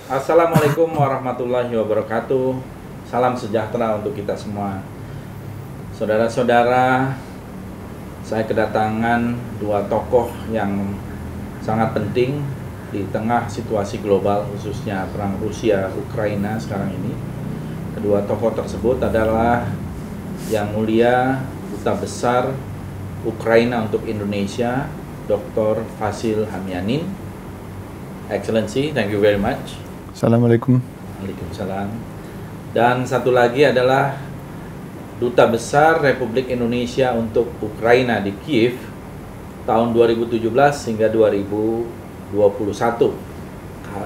Assalamualaikum warahmatullahi wabarakatuh. Salam sejahtera untuk kita semua. Saudara-saudara, saya kedatangan dua tokoh yang sangat penting di tengah situasi global, khususnya Perang Rusia-Ukraina sekarang ini. Kedua tokoh tersebut adalah Yang Mulia Duta Besar Ukraina untuk Indonesia, Dr. Vasyl Hamianin. Excellency, thank you very much. Assalamualaikum. Waalaikumsalam. Dan satu lagi adalah Duta Besar Republik Indonesia untuk Ukraina di Kiev tahun 2017 hingga 2021.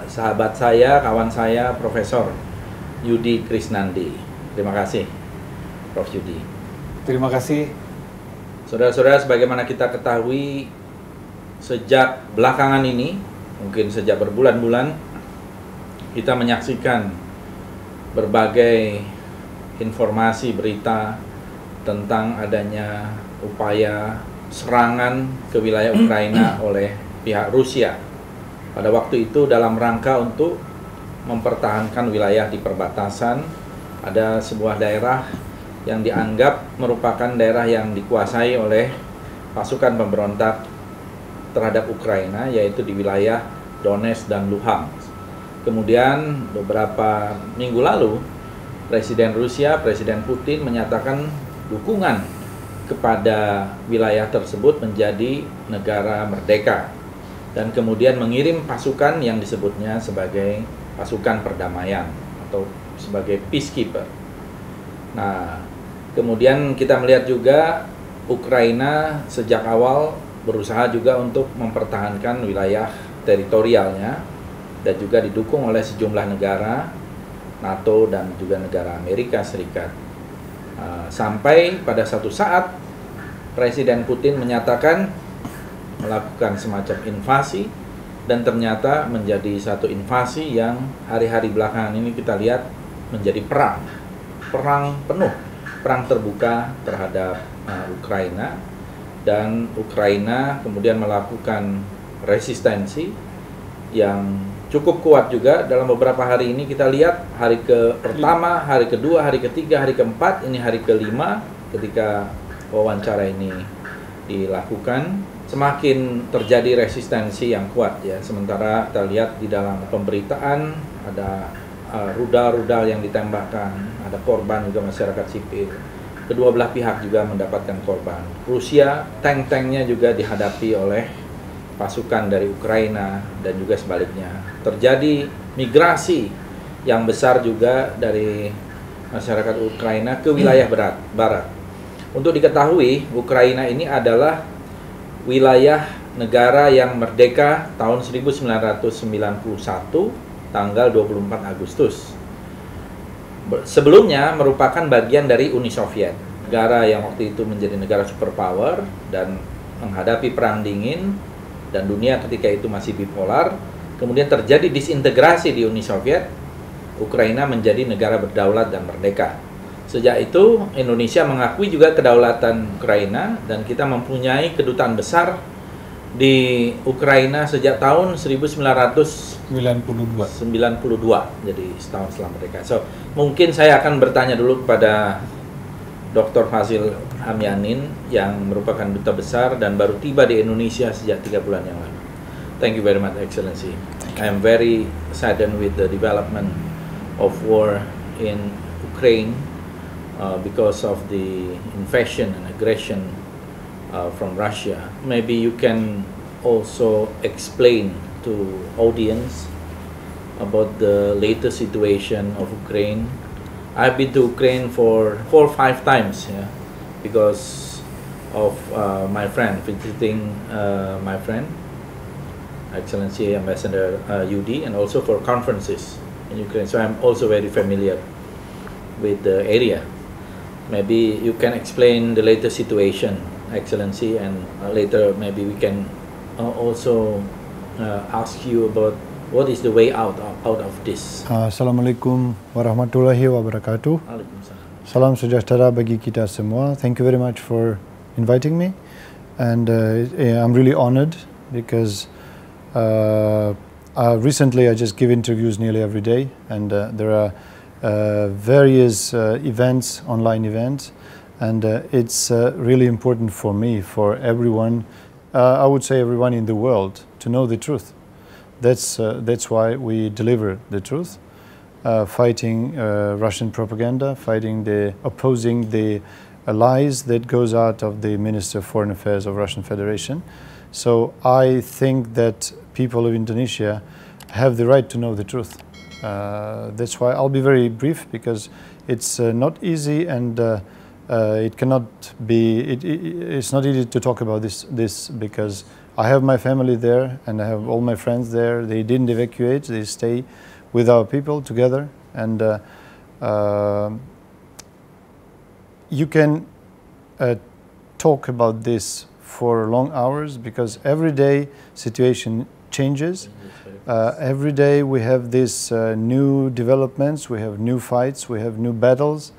Sahabat saya, kawan saya, Profesor Yuddy Chrisnandi. Terima kasih, Prof. Yuddy. Terima kasih. Saudara-saudara, sebagaimana kita ketahui, sejak belakangan ini, mungkin sejak berbulan-bulan, kita menyaksikan berbagai informasi berita tentang adanya upaya serangan ke wilayah Ukraina oleh pihak Rusia. Pada waktu itu dalam rangka untuk mempertahankan wilayah di perbatasan, ada sebuah daerah yang dianggap merupakan daerah yang dikuasai oleh pasukan pemberontak terhadap Ukraina, yaitu di wilayah Donetsk dan Luhansk. Kemudian beberapa minggu lalu, Presiden Rusia, Presiden Putin menyatakan dukungan kepada wilayah tersebut menjadi negara merdeka, dan kemudian mengirim pasukan yang disebutnya sebagai pasukan perdamaian atau sebagai peacekeeper. Nah, kemudian kita melihat juga Ukraina sejak awal berusaha juga untuk mempertahankan wilayah teritorialnya dan juga didukung oleh sejumlah negara NATO dan juga negara Amerika Serikat. Sampai pada satu saat Presiden Putin menyatakan melakukan semacam invasi, dan ternyata menjadi satu invasi yang hari-hari belakangan ini kita lihat menjadi perang penuh, perang terbuka terhadap Ukraina. Dan Ukraina kemudian melakukan resistensi yang cukup kuat juga. Dalam beberapa hari ini kita lihat hari pertama, hari kedua, hari ketiga, hari keempat, ini hari kelima ketika wawancara ini dilakukan, semakin terjadi resistensi yang kuat ya. Sementara kita lihat di dalam pemberitaan ada rudal-rudal yang ditembakkan, ada korban juga masyarakat sipil. Kedua belah pihak juga mendapatkan korban. Rusia, tank-tanknya juga dihadapi oleh pasukan dari Ukraina dan juga sebaliknya. Terjadi migrasi yang besar juga dari masyarakat Ukraina ke wilayah barat. Untuk diketahui, Ukraina ini adalah wilayah negara yang merdeka tahun 1991, tanggal 24 Agustus. Sebelumnya merupakan bagian dari Uni Soviet, negara yang waktu itu menjadi negara superpower dan menghadapi perang dingin, dan dunia ketika itu masih bipolar. Kemudian terjadi disintegrasi di Uni Soviet, Ukraina menjadi negara berdaulat dan merdeka. Sejak itu Indonesia mengakui juga kedaulatan Ukraina, dan kita mempunyai kedutaan besar di Ukraina sejak tahun 1992, jadi setahun setelah merdeka. So, mungkin saya akan bertanya dulu kepada Dr. Vasyl Hamianin yang merupakan duta besar dan baru tiba di Indonesia sejak 3 bulan yang lalu. Thank you very much, Excellency. I am very saddened with the development of war in Ukraine because of the invasion and aggression from Russia. Maybe you can also explain to audience about the latest situation of Ukraine. I've been to Ukraine for 4 or 5 times, yeah, because of my friend, visiting my friend, Excellency Ambassador Yuddy, and also for conferences in Ukraine. So I'm also very familiar with the area. Maybe you can explain the latest situation, Excellency, and later maybe we can also ask you about what is the way out of this. Assalamualaikum warahmatullahi wabarakatuh. Salam sejahtera bagi kita semua. Thank you very much for inviting me, and I'm really honored because Recently, I just give interviews nearly every day, and there are various events, online events, and it's really important for me, for everyone, I would say everyone in the world, to know the truth. That's why we deliver the truth, fighting Russian propaganda, opposing the lies that goes out of the Minister of Foreign Affairs of Russian Federation. So I think that people of Indonesia have the right to know the truth. That's why I'll be very brief, because it's not easy, and it cannot be. It's not easy to talk about this because I have my family there and I have all my friends there. They didn't evacuate; they stay with our people together, and you can talk about this for long hours, because every day situation changes. Every day we have these new developments, we have new fights, we have new battles,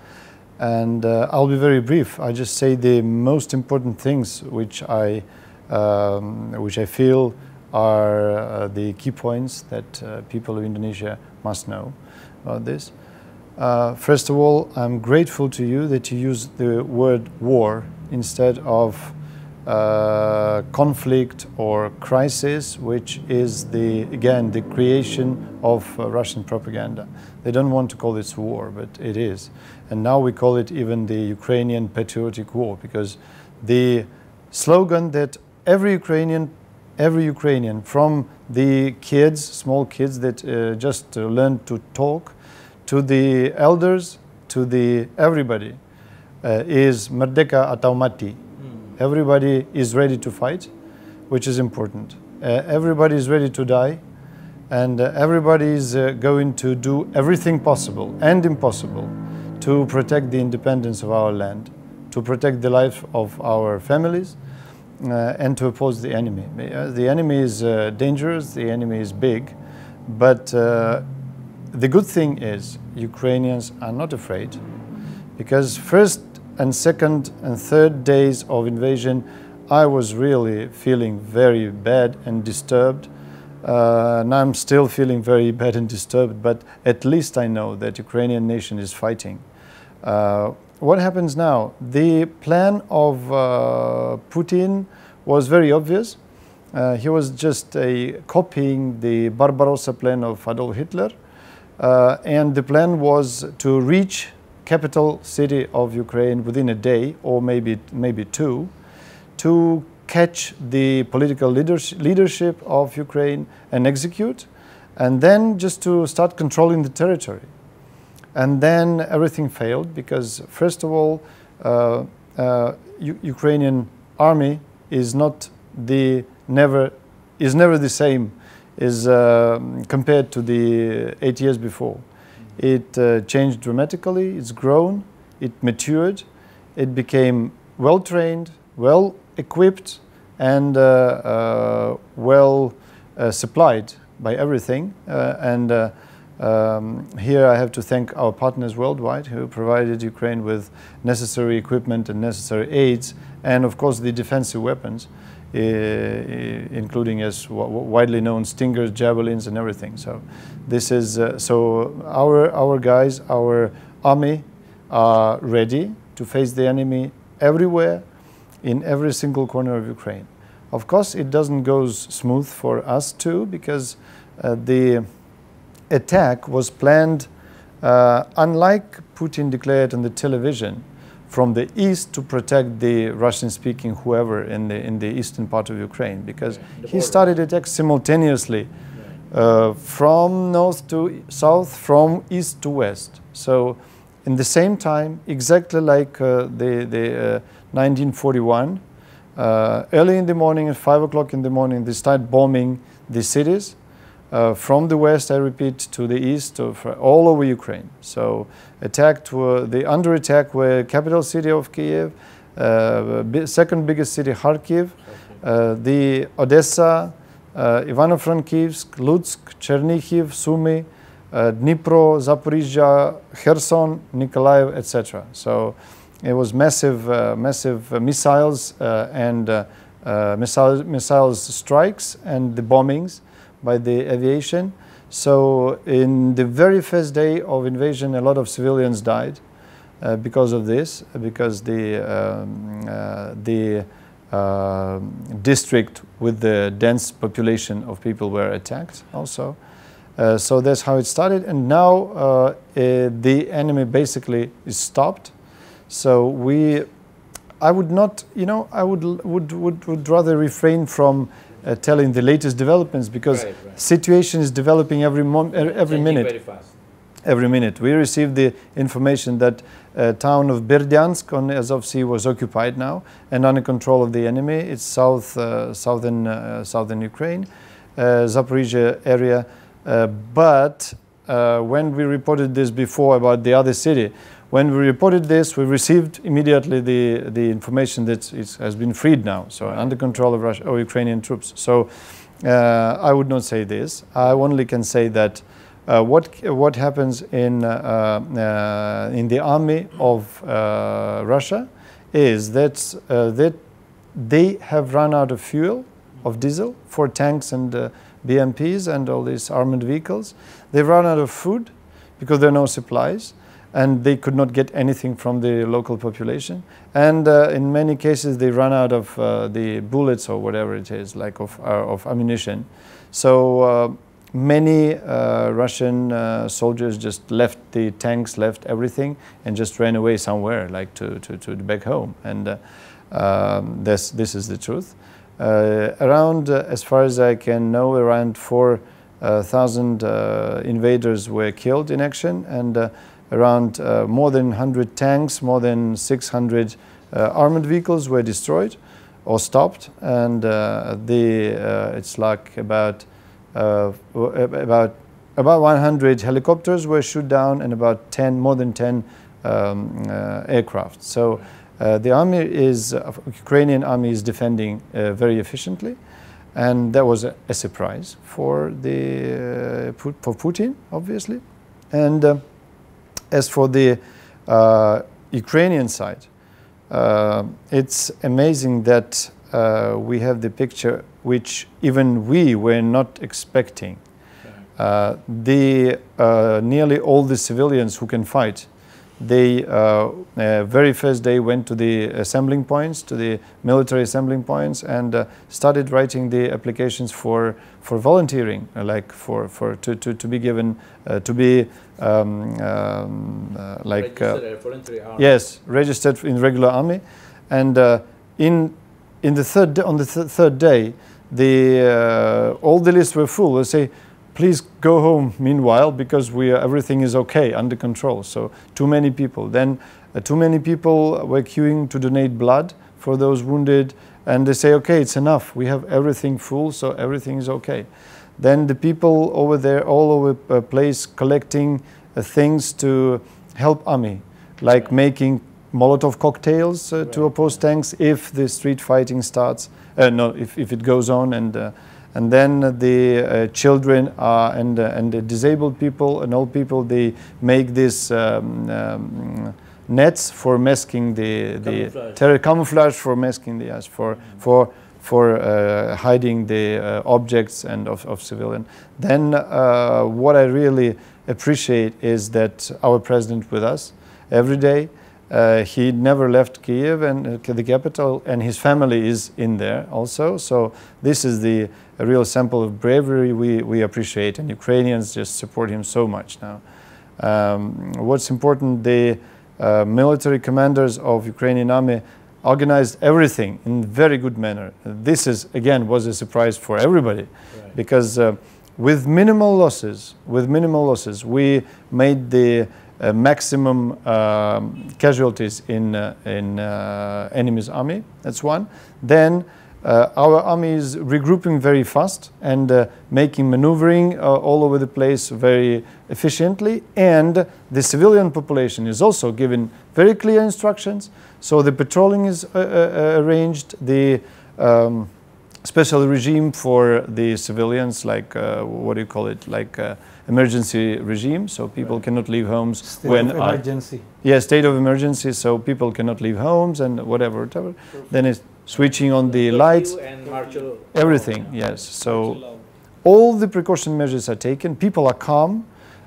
and I'll be very brief. I just say the most important things which I feel are the key points that people of Indonesia must know about this. First of all, I'm grateful to you that you use the word war instead of conflict or crisis, which is again the creation of Russian propaganda. They don't want to call this war, but it is. And now we call it even the Ukrainian patriotic war, because the slogan that every Ukrainian, from the kids, small kids that just learn to talk, to the elders, to everybody, is Merdeka atau mati. Everybody is ready to fight, which is important. Everybody is ready to die, and everybody is going to do everything possible and impossible to protect the independence of our land, to protect the life of our families, and to oppose the enemy. The enemy is dangerous, the enemy is big, but the good thing is Ukrainians are not afraid, because first and second and third days of invasion, I was really feeling very bad and disturbed. And I'm still feeling very bad and disturbed, but at least I know that Ukrainian nation is fighting. What happens now? The plan of Putin was very obvious. He was just copying the Barbarossa plan of Adolf Hitler. And the plan was to reach capital city of Ukraine within a day, or maybe two, to catch the political leadership of Ukraine and execute, and then just to start controlling the territory. And then everything failed, because first of all, Ukrainian army is never the same as compared to the 8 years before. It changed dramatically, it's grown, it matured, it became well-trained, well-equipped, and well-supplied by everything. Here I have to thank our partners worldwide who provided Ukraine with necessary equipment and necessary aids, and of course the defensive weapons, including, as widely known, Stingers, javelins, and everything. So this is so our guys, our army, are ready to face the enemy everywhere, in every single corner of Ukraine. Of course, it doesn't go smooth for us too, because the attack was planned, unlike Putin declared on the television, from the east to protect the Russian-speaking whoever in the eastern part of Ukraine, because he started attacks simultaneously from north to south, from east to west. So in the same time, exactly like the 1941, early in the morning, at 5 o'clock in the morning, they start bombing the cities. From the west, I repeat, to the east, all over Ukraine. So under attack were capital city of Kiev, second biggest city Kharkiv, the Odessa, Ivano-Frankivsk, Lutsk, Chernihiv, Sumy, Dnipro, Zaporizhia, Kherson, Nikolaev, etc. So it was massive missiles and missiles strikes and the bombings. by the aviation. So in the very first day of invasion, a lot of civilians died because of this, because the district with the dense population of people were attacked also. So that's how it started, and now the enemy basically is stopped. So I would not, you know, I would rather refrain from telling the latest developments, because situation is developing every minute. Very fast. Every minute. We received the information that town of Berdyansk on Azov Sea was occupied now and under control of the enemy. It's southern Ukraine, Zaporizhia area. But when we reported this before about the other city, when we reported this, we received immediately the information that it has been freed now, so under control of Russia or Ukrainian troops. So I would not say this. I only can say that what happens in the army of Russia is that they have run out of fuel, of diesel for tanks and BMPs and all these armored vehicles. They've run out of food because there are no supplies, and they could not get anything from the local population. And in many cases, they run out of the bullets or whatever it is, like of ammunition. So many Russian soldiers just left the tanks, left everything, and just ran away somewhere, like to back home. And this is the truth. Around, as far as I can know, around 4,000 invaders were killed in action, and around more than 100 tanks, more than 600 armored vehicles were destroyed or stopped, and it's like about 100 helicopters were shot down, and about more than 10 aircraft. So the army Ukrainian army is defending very efficiently, and that was a surprise for Putin, obviously. And as for the Ukrainian side, it's amazing that we have the picture which even we were not expecting. Nearly all the civilians who can fight, they very first day went to the assembling points, to the military assembling points, and started writing the applications for volunteering, like to be given to be voluntary army. Yes, registered in regular army. And on the third day, all the lists were full. They say, please go home meanwhile, because everything is okay, under control. So too many people. Then too many people were queuing to donate blood for those wounded, and they say, okay, it's enough. We have everything full, so everything is okay. Then the people over there, all over the place, collecting things to help army, like making Molotov cocktails to oppose tanks if the street fighting starts. If it goes on, and then the children and the disabled people and old people, they make this nets for masking the camouflage for masking the eyes, for hiding the objects and of civilian. Then what I really appreciate is that our president with us every day. He never left Kiev and the capital, and his family is in there also. So this is a real sample of bravery we appreciate, and Ukrainians just support him so much now. What's important, the military commanders of Ukrainian army organized everything in very good manner. This again was a surprise for everybody, because with minimal losses, we made the maximum casualties in enemy's army. That's one. Then our army is regrouping very fast and making maneuvering all over the place very efficiently, and the civilian population is also given very clear instructions. So the patrolling is arranged, the special regime for the civilians, like what do you call it, like emergency regime, so people cannot leave homes. State of emergency. State of emergency, so people cannot leave homes and whatever. Then it's switching on the lights, and martial everything. Yes, so All the precaution measures are taken. People are calm.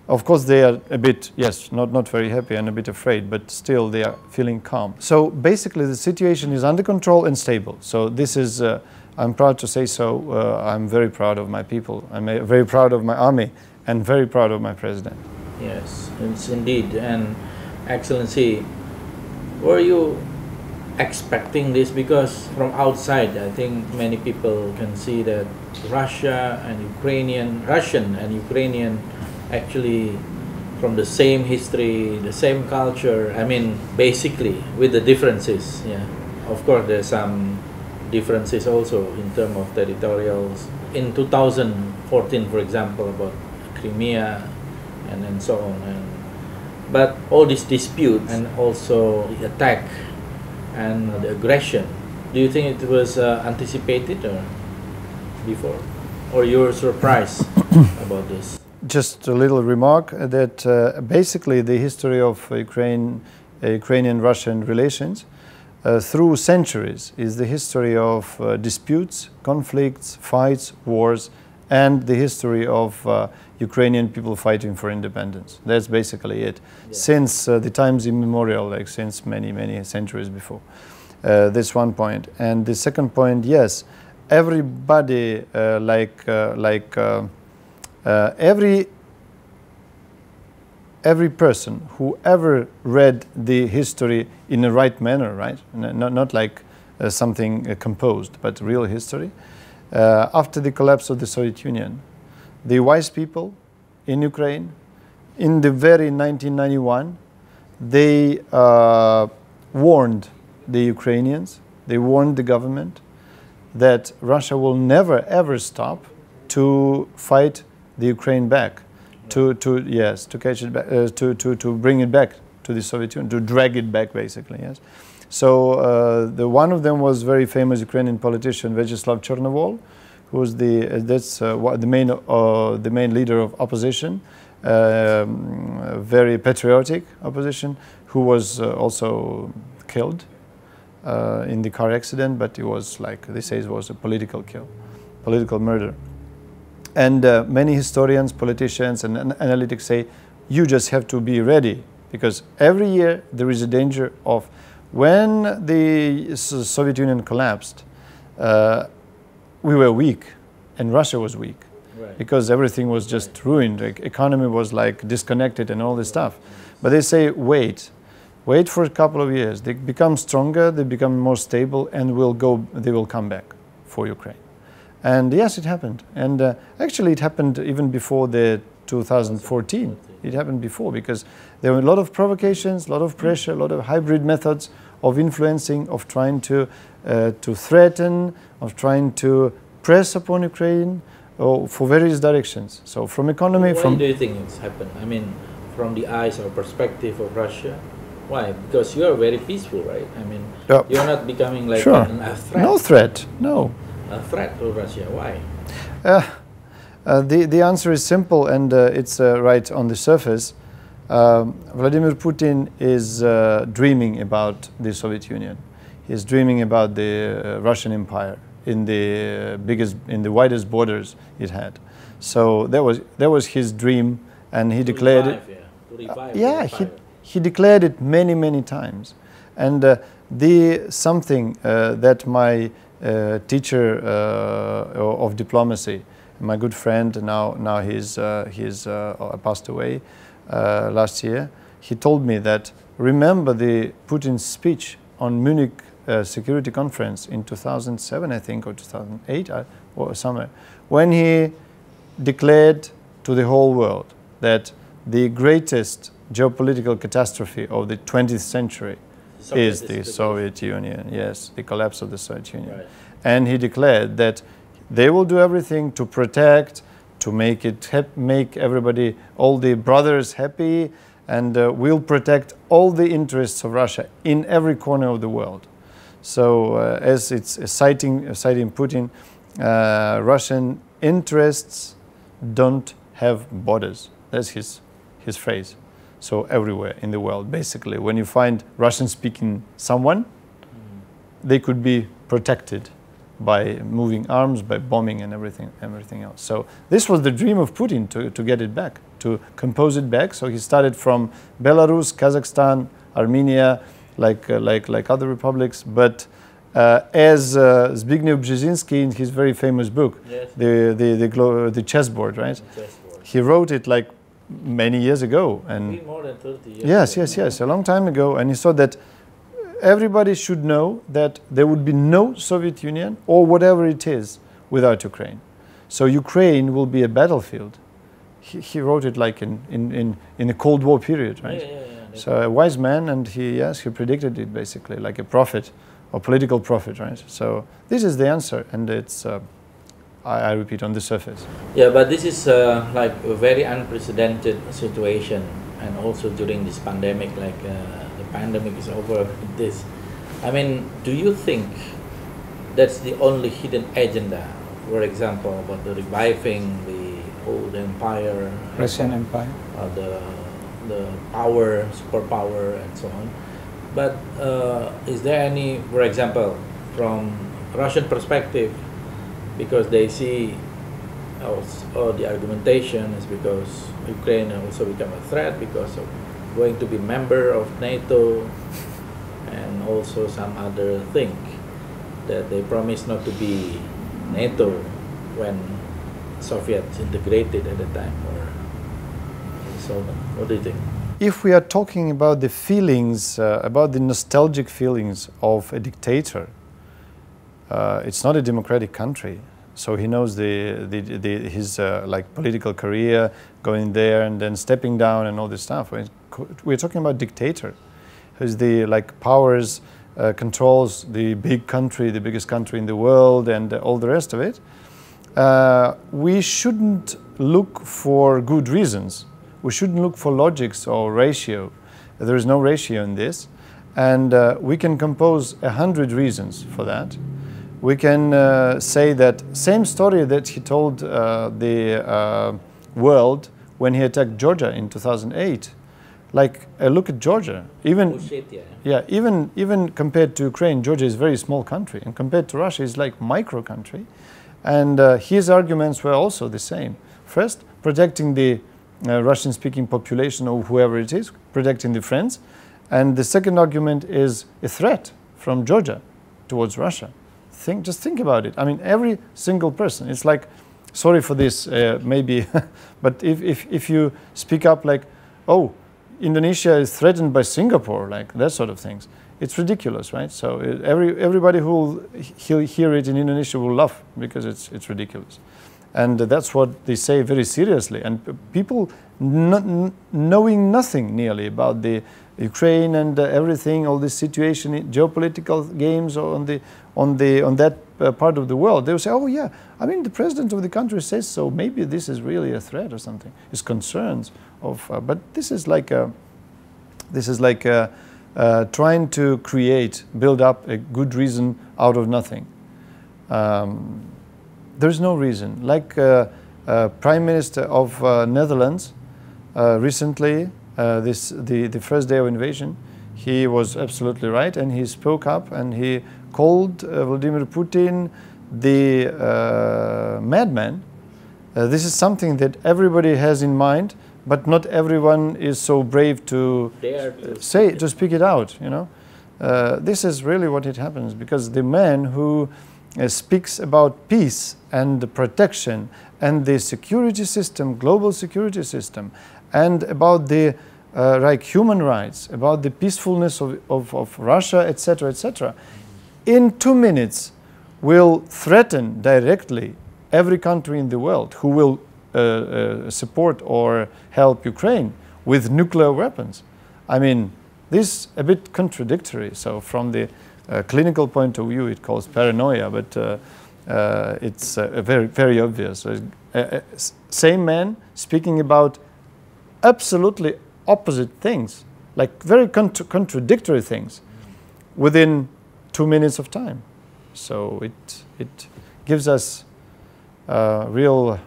Of course, they are a bit, yes, not very happy and a bit afraid, but still they are feeling calm. So basically, the situation is under control and stable. So this is, I'm proud to say so. I'm very proud of my people. I'm very proud of my army and very proud of my president. Yes, it's indeed. And Excellency, were you expecting this? Because from outside, I think many people can see that Russian and Ukrainian actually from the same history, the same culture. I mean, basically with the differences. Yeah, of course there's some differences also in terms of territorials. In 2014, for example, about Crimea and so on. But all these disputes and also the attack and the aggression, do you think it was anticipated or before? Or you were surprised about this? Just a little remark that basically the history of Ukrainian-Russian relations through centuries is the history of disputes, conflicts, fights, wars, and the history of Ukrainian people fighting for independence. That's basically it. Yeah. Since the times immemorial, like since many centuries before. That's one point. And the second point, yes, everybody every person who ever read the history in a right manner, right? Not like something composed, but real history. After the collapse of the Soviet Union, the wise people in Ukraine, in the very 1991, they warned the Ukrainians, they warned the government that Russia will never ever stop to fight the Ukraine back, to catch it back, to bring it back to the Soviet Union, to drag it back, basically, yes. So one of them was very famous Ukrainian politician Vasyl Hamianin, who was the main leader of opposition, very patriotic opposition, who was also killed in the car accident, but it was like they say it was a political kill, political murder. And many historians, politicians, and analytics say you just have to be ready, because every year there is a danger of when the Soviet Union collapsed, we were weak and Russia was weak, right, because everything was just ruined. Like, economy was like disconnected and all this stuff. But they say wait for a couple of years. They become stronger, they become more stable, and they will come back for Ukraine. And yes, it happened. And actually it happened even before the 2014. It happened before, because there were a lot of provocations, a lot of pressure, a lot of hybrid methods of influencing, of trying to threaten, of trying to press upon Ukraine for various directions. So from economy, Why do you think it's happened? I mean, from the eyes or perspective of Russia, why? Because you are very peaceful, right? I mean, you're not becoming like a threat. No threat, no. A threat to Russia, why? The answer is simple, and it's right on the surface. Vladimir Putin is dreaming about the Soviet Union. He's dreaming about the Russian Empire in the widest borders it had. So that was his dream, and he declared it. He declared it many times. And something that my teacher of diplomacy, my good friend, now he's passed away last year. He told me that, remember the Putin's speech on Munich Security Conference in 2007, I think, or 2008, or somewhere, when he declared to the whole world that the greatest geopolitical catastrophe of the 20th century is the Soviet Union, yes, the collapse of the Soviet Union. Right. And he declared that they will do everything to protect, to make everybody, all the brothers happy, and we'll protect all the interests of Russia in every corner of the world. So as it's citing Putin, Russian interests don't have borders. That's his phrase. So everywhere in the world, basically, when you find Russian-speaking someone, they could be protected by moving arms, by bombing and everything else. So this was the dream of Putin, to get it back, to compose it back. So he started from Belarus, Kazakhstan, Armenia, like other republics. But as Zbigniew Brzezinski in his very famous book, yes. the chessboard, right? The chessboard. He wrote it like many years ago, and more than 30 years. Yes, a long time ago, and he saw that everybody should know that there would be no Soviet Union or whatever it is without Ukraine. So Ukraine will be a battlefield. He wrote it like in the Cold War period, right? Yeah. So a wise man, and he predicted it basically like a prophet or political prophet, right? So this is the answer, and it's I repeat, on the surface. Yeah, but this is like a very unprecedented situation, and also during this pandemic, like the pandemic is over with this. I mean, do you think that's the only hidden agenda? For example, about the reviving the old empire, Russian Empire, the power, superpower, and so on. But is there any, for example, from Russian perspective, because they see the argumentation is because Ukraine also become a threat because of going to be member of NATO, and also some other thing that they promised not to be NATO when Soviets integrated at the time, or so. What do you think? If we are talking about the feelings, about the nostalgic feelings of a dictator, it's not a democratic country. So he knows his like political career, going there and then stepping down and all this stuff. We're talking about dictator, who's the like powers, controls the big country, the biggest country in the world, and all the rest of it. We shouldn't look for good reasons. We shouldn't look for logics or ratio. There is no ratio in this, and we can compose 100 reasons for that. We can say that same story that he told the world when he attacked Georgia in 2008. Like, look at Georgia. Even even compared to Ukraine, Georgia is a very small country, and compared to Russia, it's like micro country. And his arguments were also the same. First, protecting the Russian-speaking population or whoever it is, protecting the friends. And the second argument is a threat from Georgia towards Russia. Just think about it. I mean, every single person, it's like, sorry for this, maybe, but if you speak up like, oh, Indonesia is threatened by Singapore, like that sort of things, it's ridiculous, right? So everybody who will hear it in Indonesia will laugh because it's ridiculous. And that's what they say very seriously. And people knowing nothing nearly about the Ukraine and everything, all this situation, geopolitical games on that part of the world, they will say, oh yeah, I mean the president of the country says so, maybe this is really a threat or something. His concerns of, but this is like trying to build up a good reason out of nothing. There's no reason. Like Prime Minister of Netherlands recently, the first day of invasion, he was absolutely right, and he spoke up and he called Vladimir Putin the madman. This is something that everybody has in mind, but not everyone is so brave to speak it out. You know, this is really what it happens, because the man who speaks about peace and protection and the security system, global security system, and about the human rights, about the peacefulness of Russia, etc., etc., in 2 minutes will threaten directly every country in the world who will support or help Ukraine with nuclear weapons. I mean, this is a bit contradictory. So from the clinical point of view, it calls paranoia, but it's very, very obvious. Same man speaking about absolutely opposite things, like very contradictory things, within 2 minutes of time. So it gives us real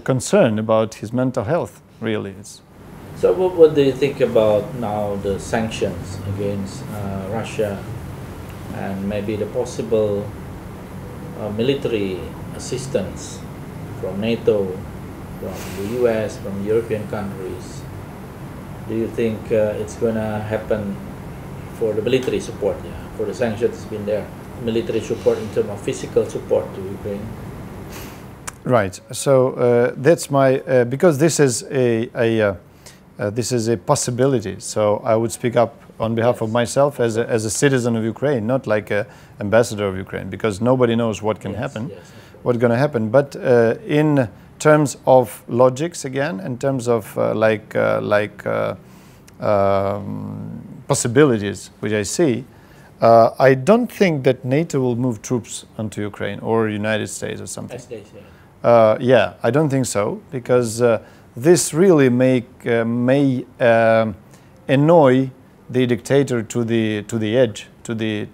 concern about his mental health. Really, So what do you think about now the sanctions against Russia, and maybe the possible military assistance from NATO, from the US, from European countries, do you think it's going to happen for the military support? Yeah, for the sanctions been there, military support in terms of physical support to Ukraine. Right. So that's my because this is a possibility. So I would speak up on behalf of myself as a citizen of Ukraine, not like an ambassador of Ukraine, because nobody knows what can happen, what's going to happen. But in terms of logics, again, in terms of possibilities, which I see, I don't think that NATO will move troops onto Ukraine or United States or something. As they say. Yeah, I don't think so, because this really may annoy the dictator to the edge, to the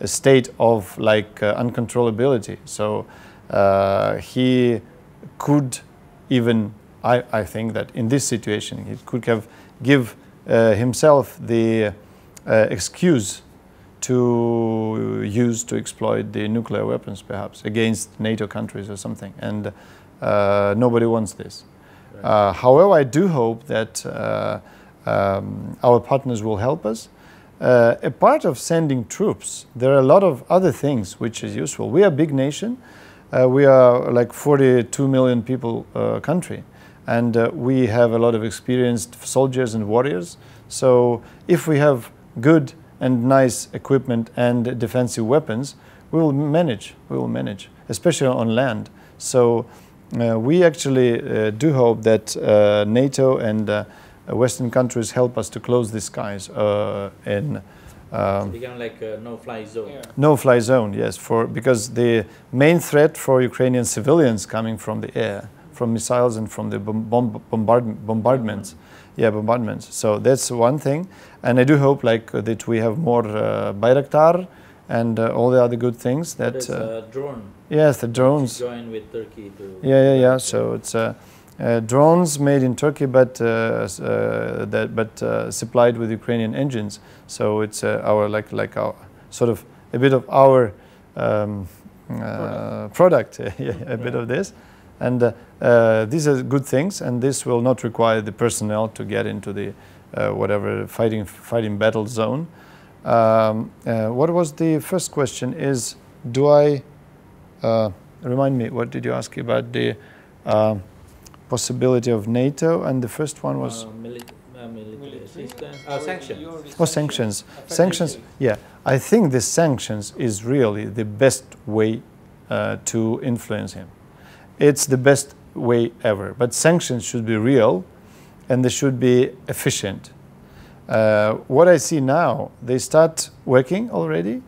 state of uncontrollability. So he could even, I think that in this situation he could have give himself the excuse to use to exploit the nuclear weapons, perhaps against NATO countries or something, and nobody wants this. Right. However, I do hope that our partners will help us. A part of sending troops, there are a lot of other things which is useful. We are a big nation. We are like 42 million people country, and we have a lot of experienced soldiers and warriors. So if we have good and nice equipment and defensive weapons, we will manage, especially on land. So we actually do hope that NATO and Western countries help us to close the skies in become like a no-fly zone. Yeah. No-fly zone, yes, because the main threat for Ukrainian civilians coming from the air, from missiles and from the bombardments. Yeah, bombardments. So that's one thing, and I do hope that we have more Bayraktar and all the other good things. That drone. Yes, the drones. Join with Turkey to. Yeah. So it's drones made in Turkey, but supplied with Ukrainian engines. So it's our our sort of a bit of our product. Yeah, a bit of this. And these are good things, and this will not require the personnel to get into the whatever fighting battle zone. What was the first question? Is do I remind me? What did you ask about the possibility of NATO? And the first one was military assistance. Sanctions. Oh, sanctions. Sanctions. Yeah, I think the sanctions is really the best way to influence him. It's the best way ever. But sanctions should be real, and they should be efficient. What I see now, they start working already.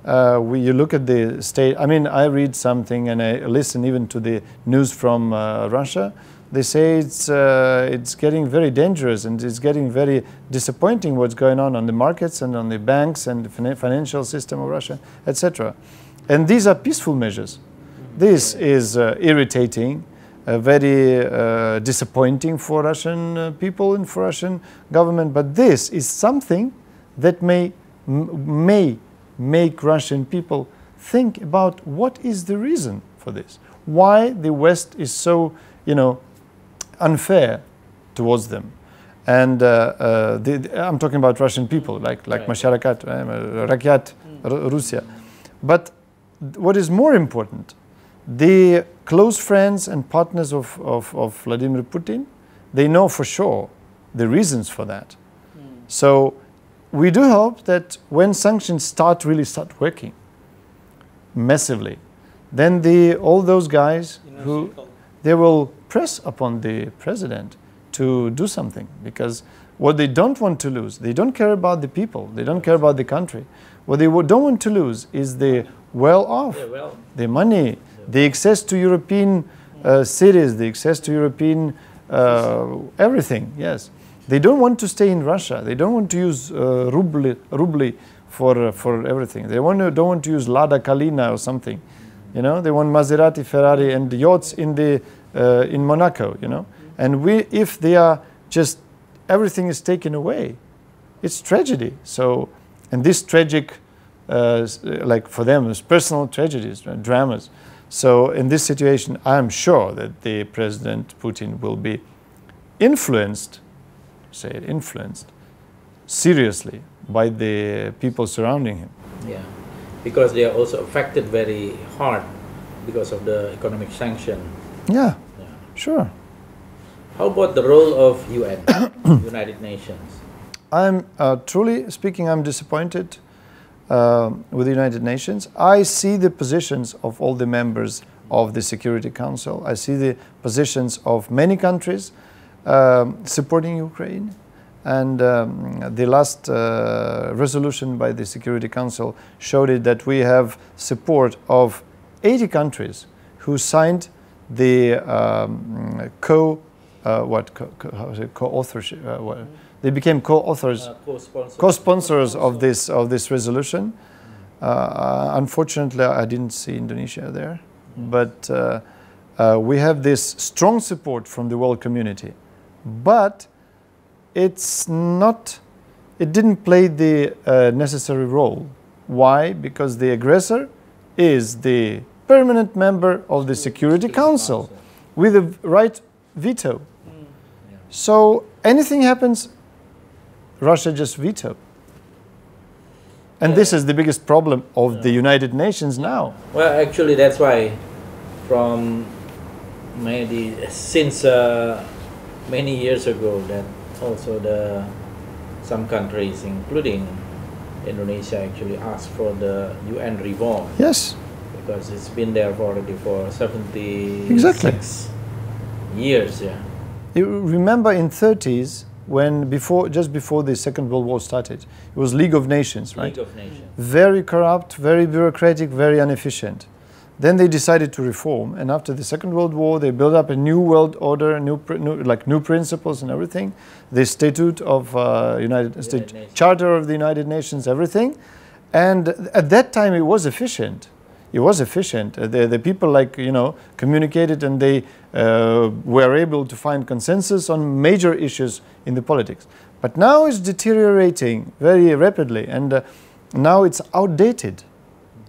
Right. You look at the state. I mean, I read something and I listen even to the news from Russia. They say it's getting very dangerous and it's getting very disappointing what's going on the markets and on the banks and the financial system of Russia, etc. And these are peaceful measures. This is irritating, very disappointing for Russian people and for Russian government. But this is something that may make Russian people think about what is the reason for this. Why the West is so, unfair towards them. And I'm talking about Russian people, like Masharakat, Rakyat, Russia. But what is more important, the close friends and partners of Vladimir Putin, they know for sure the reasons for that. So we do hope that when sanctions really start working massively, then all those guys they will press upon the president to do something, because what they don't want to lose, they don't care about the people, they don't care about the country. What they don't want to lose is the well-off, the money, the access to European cities, the access to European everything, yes. They don't want to stay in Russia. They don't want to use ruble for everything. They don't want to use Lada Kalina or something. They want Maserati, Ferrari, and yachts in Monaco. And if they are just everything is taken away, it's tragedy. So, and this tragic like for them, it's personal tragedies, dramas. So in this situation, I'm sure that the President Putin will be influenced, seriously by the people surrounding him. Yeah, because they are also affected very hard because of the economic sanction. Yeah, sure. How about the role of UN, United Nations? I'm truly speaking, I'm disappointed with the United Nations. I see the positions of all the members of the Security Council. I see the positions of many countries supporting Ukraine. And the last resolution by the Security Council showed it that we have support of 80 countries who signed the co-authorship. They became co-authors, co-sponsors of this resolution. Unfortunately, I didn't see Indonesia there, but we have this strong support from the world community. But it's not. It didn't play the necessary role. Why? Because the aggressor is the permanent member of the Security Council with a right veto. So anything happens, Russia just veto. And this is the biggest problem of the United Nations now. Well, actually, that's why from since many years ago that also some countries, including Indonesia, actually asked for the UN reform. Yes. Because it's been there already for 76 years. Yeah. You remember in 30s, when just before the Second World War started, it was League of Nations, right? League of Nations. Very corrupt, very bureaucratic, very inefficient. Then they decided to reform, and after the Second World War, they built up a new world order, new principles and everything. The Statute of United States, Charter of the United Nations, everything. And at that time, it was efficient. It was efficient. The people, communicated, and they were able to find consensus on major issues in the politics. But now it's deteriorating very rapidly, and now it's outdated.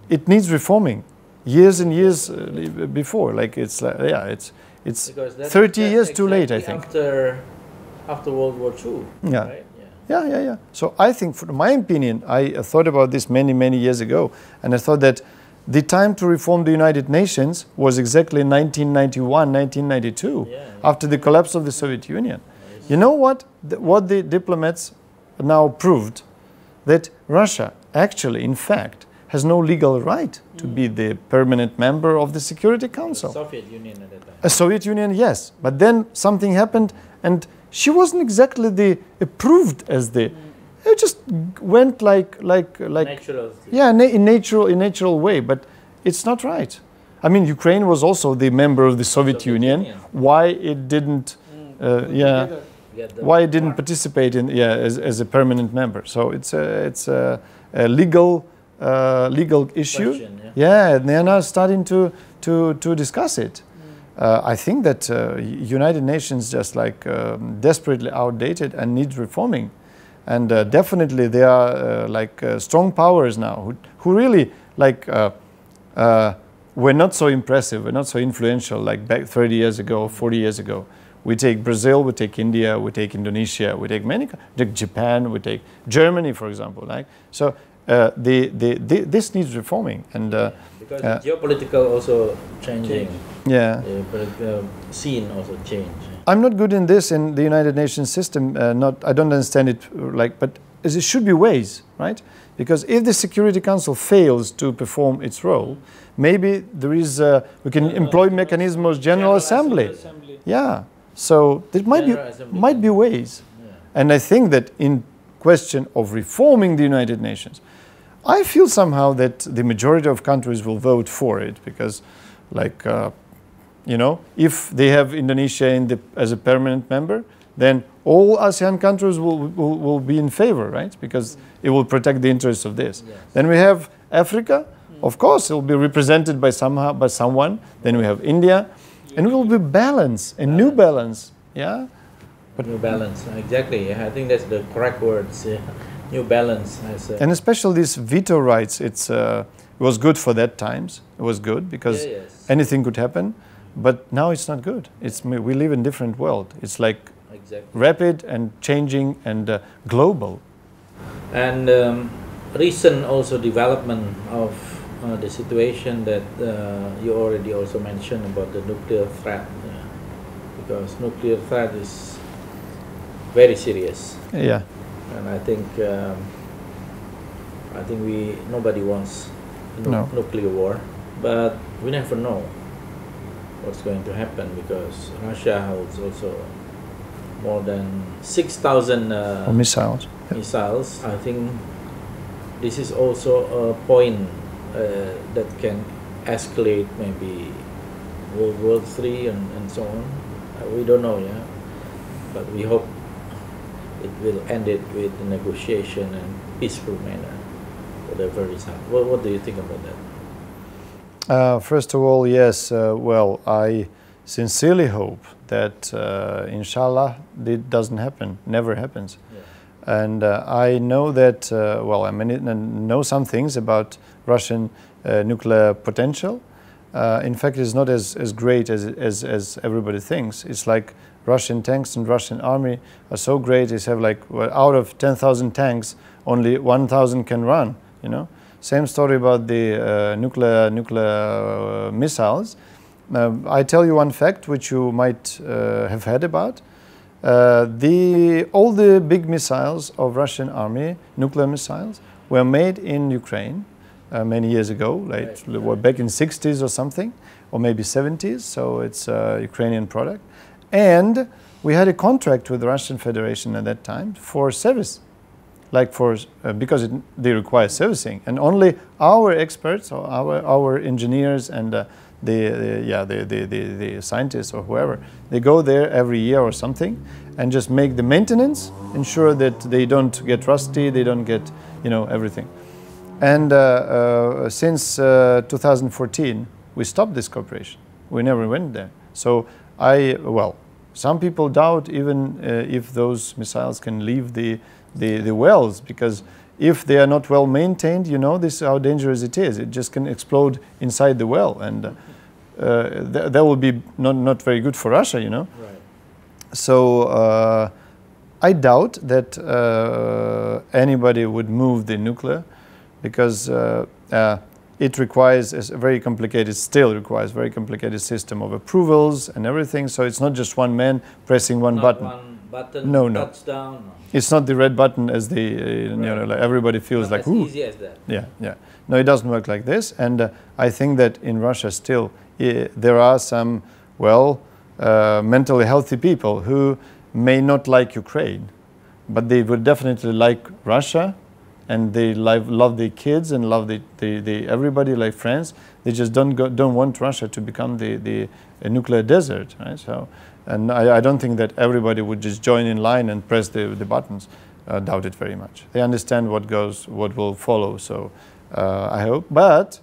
It needs reforming. Years and years before, it's 30 years too late, I think. After World War II. Yeah. Right? Yeah. So I think, for my opinion, I thought about this many years ago, and I thought that the time to reform the United Nations was exactly 1991, 1992, after the collapse of the Soviet Union. Yes. You know what the diplomats now proved? That Russia actually, in fact, has no legal right to be the permanent member of the Security Council. The Soviet Union at that time. A Soviet Union, yes. But then something happened, and she wasn't exactly approved as the... It just went like natural. Yeah, in natural way, but it's not right. I mean, Ukraine was also the member of the Soviet Union. Why it didn't? Why it didn't participate in as a permanent member? So it's a legal issue. Question, and they're now starting to discuss it. I think that United Nations just desperately outdated and needs reforming. And definitely there are strong powers now who really were not so impressive, were not so influential like back 30 years ago, 40 years ago. We take Brazil, we take India, we take Indonesia, we take we take Japan, we take Germany, for example. So this needs reforming, and because the geopolitical also changing. Yeah. The scene also changed. I'm not good in this in the United Nations system. I don't understand it but there should be ways, right? Because if the Security Council fails to perform its role, maybe there is we can employ mechanism of General Assembly. Yeah. So there might be ways, and I think that in question of reforming the United Nations, I feel somehow that the majority of countries will vote for it because, if they have Indonesia as a permanent member, then all ASEAN countries will be in favor, right? Because it will protect the interests of this. Yes. Then we have Africa, of course, it will be represented by someone. Then we have India, and it will be balance, a new balance, yeah. But new balance, exactly. I think that's the correct words. new balance. And especially these veto rights, it was good for that times. It was good because anything could happen, but now it's not good. We live in a different world. It's like rapid and changing and global. And recent also development of the situation that you already also mentioned about the nuclear threat, because nuclear threat is very serious. Yeah. And I think nobody wants nuclear war, but we never know what's going to happen, because Russia holds also more than 6,000 missiles. Missiles. I think this is also a point that can escalate maybe World War III and so on. We don't know, but we hope it will end it with a negotiation and peaceful manner, whatever is happening. What do you think about that? First of all, yes, well, I sincerely hope that, inshallah, it doesn't happen, never happens. Yeah. And I know that, well, I know some things about Russian nuclear potential. In fact, it's not as great as everybody thinks. It's like Russian tanks and Russian army are so great. They have like, well, out of 10,000 tanks, only 1,000 can run, you know. Same story about the nuclear missiles. I tell you one fact which you might have heard about. All the big missiles of Russian army, nuclear missiles, were made in Ukraine many years ago, like back in 60s or something, or maybe 70s, so it's a Ukrainian product. And we had a contract with the Russian Federation at that time for service, like because they require servicing, and only our experts or our engineers and the scientists or whoever, they go there every year or something and just make the maintenance, ensure that they don't get rusty, they don't get, you know, everything. And since 2014, we stopped this cooperation. We never went there. So well, some people doubt even if those missiles can leave the wells, because if they are not well maintained, you know, this is how dangerous it is. It just can explode inside the well, and that will be not very good for Russia, you know. Right. So I doubt that anybody would move the nuclear, because it requires still requires very complicated system of approvals and everything. So it's not just one man pressing one button. One button. No. Touchdown. No. It's not the red button as the you know, like everybody feels not like. As easy as that. Yeah. No, it doesn't work like this. And I think that in Russia still there are some mentally healthy people who may not like Ukraine, but they would definitely like Russia. And they love their kids and love everybody, like friends. They just don't want Russia to become the nuclear desert, right? So, and I don't think that everybody would just join in line and press the buttons. I doubt it very much. They understand what will follow. So I hope, but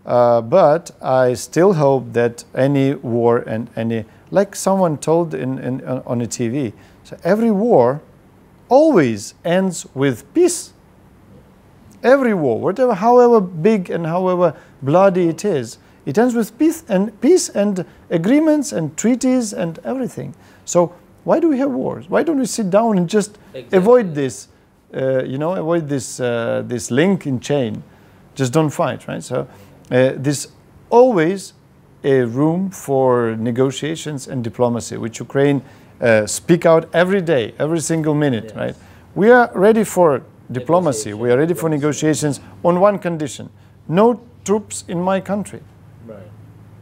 I still hope that any war and like someone told on a TV, so every war always ends with peace. Every war, however big and however bloody it is, it ends with peace and agreements and treaties and everything. So why do we have wars? Why don't we sit down and just avoid this, avoid this link in chain? Just don't fight, right? So there's always a room for negotiations and diplomacy, which Ukraine speak out every day, every single minute, yes. Right? We are ready for diplomacy. We are ready for negotiations on one condition: no troops in my country. Right.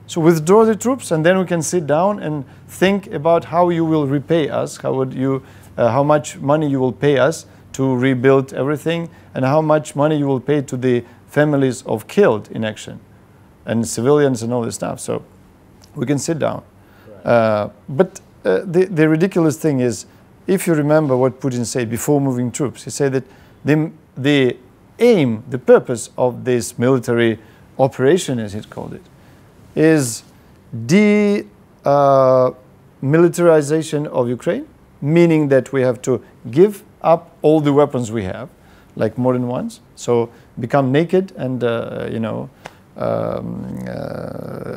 So withdraw the troops, and then we can sit down and think about how you will repay us, how much money you will pay us to rebuild everything, and how much money you will pay to the families of killed in action, and civilians and all this stuff. So we can sit down. Right. But the ridiculous thing is, if you remember what Putin said before moving troops, he said that the aim, the purpose of this military operation, as he called it, is militarization of Ukraine, meaning that we have to give up all the weapons we have, like modern ones. So become naked and, you know,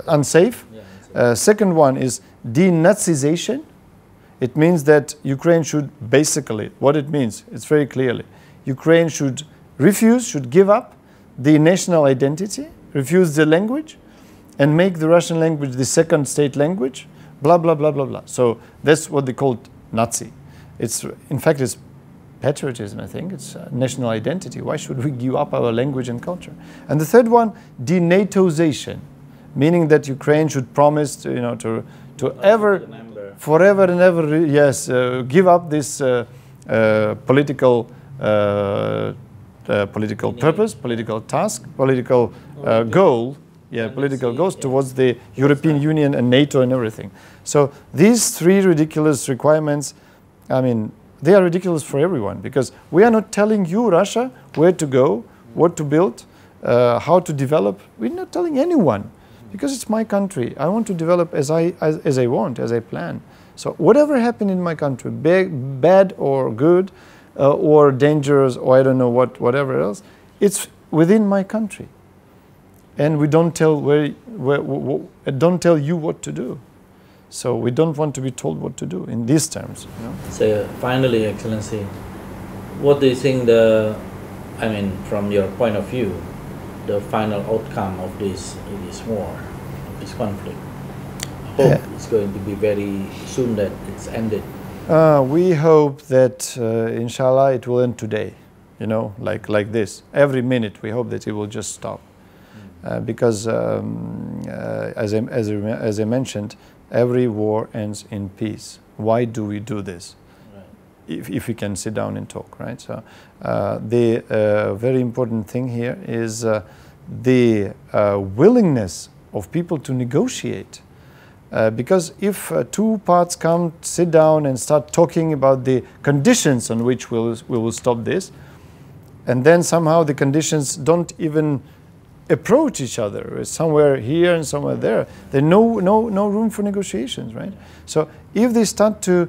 unsafe. Yeah, second one is denazization. It means that Ukraine should basically, what it means, it's very clearly, Ukraine should refuse, should give up the national identity, refuse the language, and make the Russian language the second state language, blah, blah, blah, blah, blah. So that's what they call Nazi. It's, in fact, it's patriotism, I think. It's national identity. Why should we give up our language and culture? And the third one, denatozation, meaning that Ukraine should promise to, you know, to ever, forever and ever, yes, give up this political purpose, political task, political goal, yeah, political goals towards the European Union and NATO and everything. So these three ridiculous requirements, I mean, they are ridiculous for everyone, because we are not telling you, Russia, where to go, what to build, how to develop. We're not telling anyone, because it's my country. I want to develop as I want, as I plan. So whatever happened in my country, bad or good, or dangerous, or I don't know what, whatever else, it's within my country, and we don't tell don't tell you what to do. So we don't want to be told what to do in these terms. You know? So finally, Excellency, what do you think I mean, from your point of view, the final outcome of this war, this conflict? I hope it's going to be very soon that it's ended. We hope that, inshallah, it will end today. You know, like this. Every minute, we hope that it will just stop, because, as I mentioned, every war ends in peace. Why do we do this? Right. If we can sit down and talk, right? So the very important thing here is the willingness of people to negotiate. Because if two parts come, sit down and start talking about the conditions on which we will stop this, and then somehow the conditions don't even approach each other, somewhere here and somewhere there, there's no room for negotiations, right? So if they start to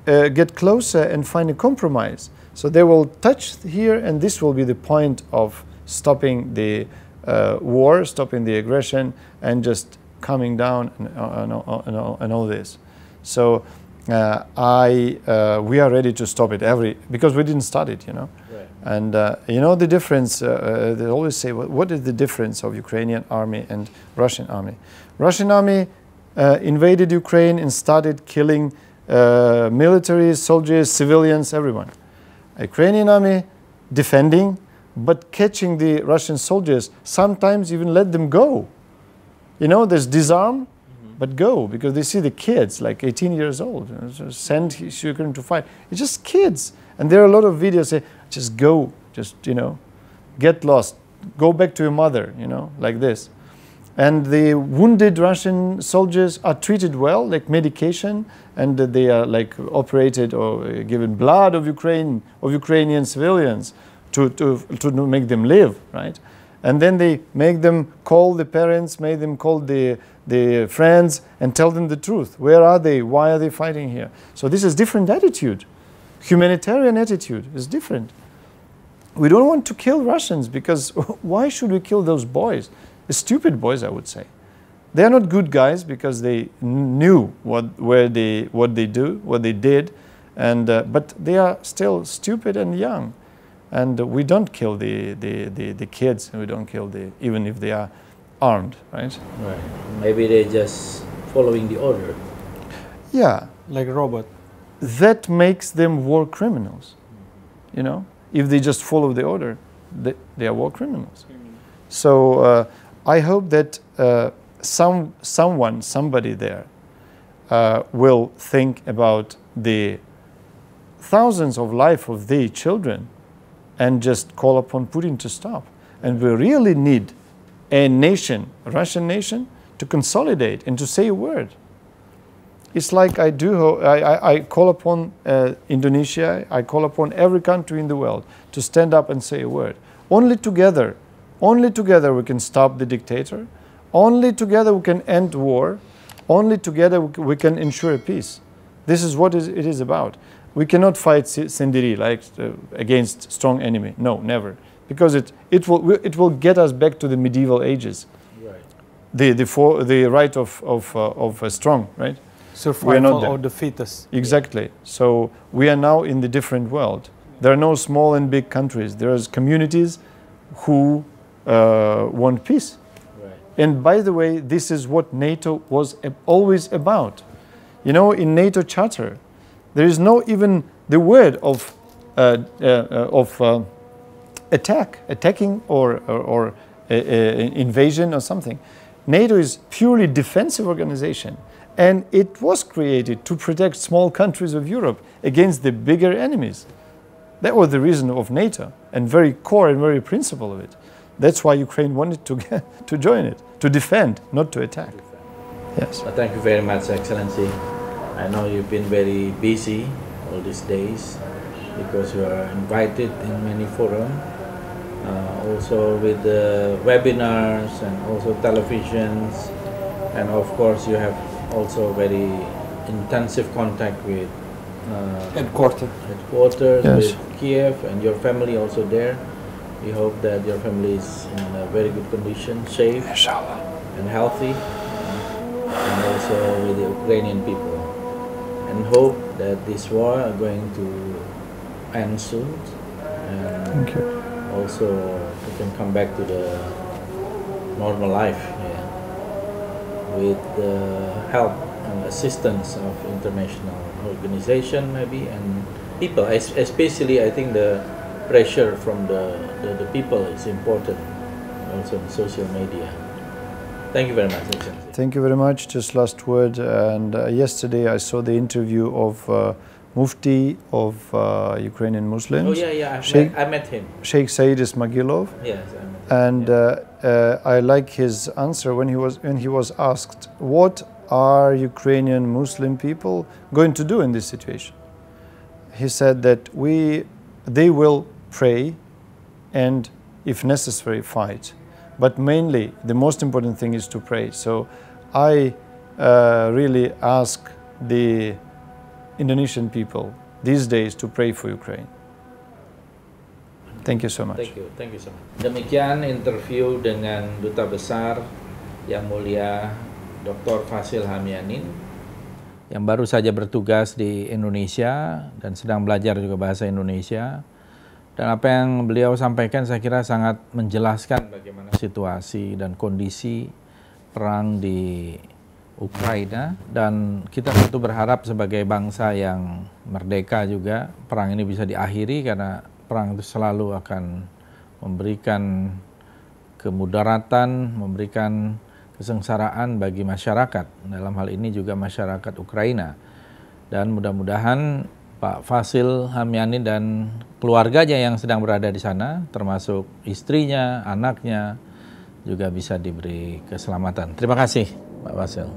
get closer and find a compromise, so they will touch here, and this will be the point of stopping the war, stopping the aggression, and just coming down and all this. So we are ready to stop it because we didn't start it, you know. Right. And you know the difference, they always say, what is the difference of Ukrainian army and Russian army? Russian army invaded Ukraine and started killing military, soldiers, civilians, everyone. Ukrainian army defending, but catching the Russian soldiers, sometimes even let them go. You know, there's disarm, but go, because they see the kids, like 18 years old, you know, so send Ukraine to fight. It's just kids. And there are a lot of videos say, just go, just, you know, get lost, go back to your mother, you know, like this. And the wounded Russian soldiers are treated well, like medication, and they are like operated or given blood of Ukrainian civilians to make them live, right? And then they make them call the parents, make them call the friends and tell them the truth. Where are they? Why are they fighting here? So this is different attitude. Humanitarian attitude is different. We don't want to kill Russians, because why should we kill those boys? The stupid boys, I would say. They are not good guys because they knew what they did, and but they are still stupid and young. And we don't kill the kids, and we don't kill even if they are armed, right? Right. Maybe they're just following the order. Yeah. Like a robot. That makes them war criminals. You know, if they just follow the order, they are war criminals. So I hope that somebody there will think about the thousands of lives of their children and just call upon Putin to stop. And we really need a nation, a Russian nation, to consolidate and to say a word. It's like I call upon Indonesia, I call upon every country in the world to stand up and say a word. Only together we can stop the dictator. Only together we can end war. Only together we can ensure peace. This is what it is about. We cannot fight sendiri, like against strong enemy. No, never, because it will get us back to the medieval ages. Right. The right of a strong, right? Survival of the fittest. Exactly. So we are now in the different world. There are no small and big countries. There are communities who want peace. Right. And by the way, this is what NATO was always about. You know, in NATO Charter, there is no even the word of attacking or invasion or something. NATO is purely defensive organization, and it was created to protect small countries of Europe against the bigger enemies. That was the reason of NATO, and very core and very principle of it. That's why Ukraine wanted to join it, to defend, not to attack. Yes. Well, thank you very much, Excellency. I know you've been very busy all these days because you are invited in many forums, also with the webinars and also televisions, and of course you have also very intensive contact with headquarters, yes, with Kiev, and your family also there. We hope that your family is in a very good condition, safe, inshallah, and healthy, and also with the Ukrainian people. And hope that this war are going to end soon, and thank you. Also we can come back to the normal life, with the help and assistance of international organization maybe, and people, especially I think the pressure from the people is important, also in social media. Thank you very much, Excellency. Thank you very much. Just last word. And yesterday I saw the interview of Mufti of Ukrainian Muslims. Oh yeah, I met him. Sheikh Said Ismagilov. Yes, I met him. And I like his answer when he was asked, what are Ukrainian Muslim people going to do in this situation? He said that they will pray and, if necessary, fight. But mainly, the most important thing is to pray. So I really ask the Indonesian people these days to pray for Ukraine. Thank you so much. Thank you so much. Demikian interview dengan Duta Besar Yang Mulia Dr. Vasyl Hamianin yang baru saja bertugas di Indonesia dan sedang belajar juga bahasa Indonesia. Dan apa yang beliau sampaikan saya kira sangat menjelaskan bagaimana situasi dan kondisi perang di Ukraina, dan kita tentu berharap sebagai bangsa yang merdeka juga perang ini bisa diakhiri, karena perang itu selalu akan memberikan kemudaratan, memberikan kesengsaraan bagi masyarakat, dalam hal ini juga masyarakat Ukraina. Dan mudah-mudahan Pak Vasyl Hamianin dan keluarganya yang sedang berada di sana, termasuk istrinya, anaknya, juga bisa diberi keselamatan. Terima kasih, Pak Vasyl.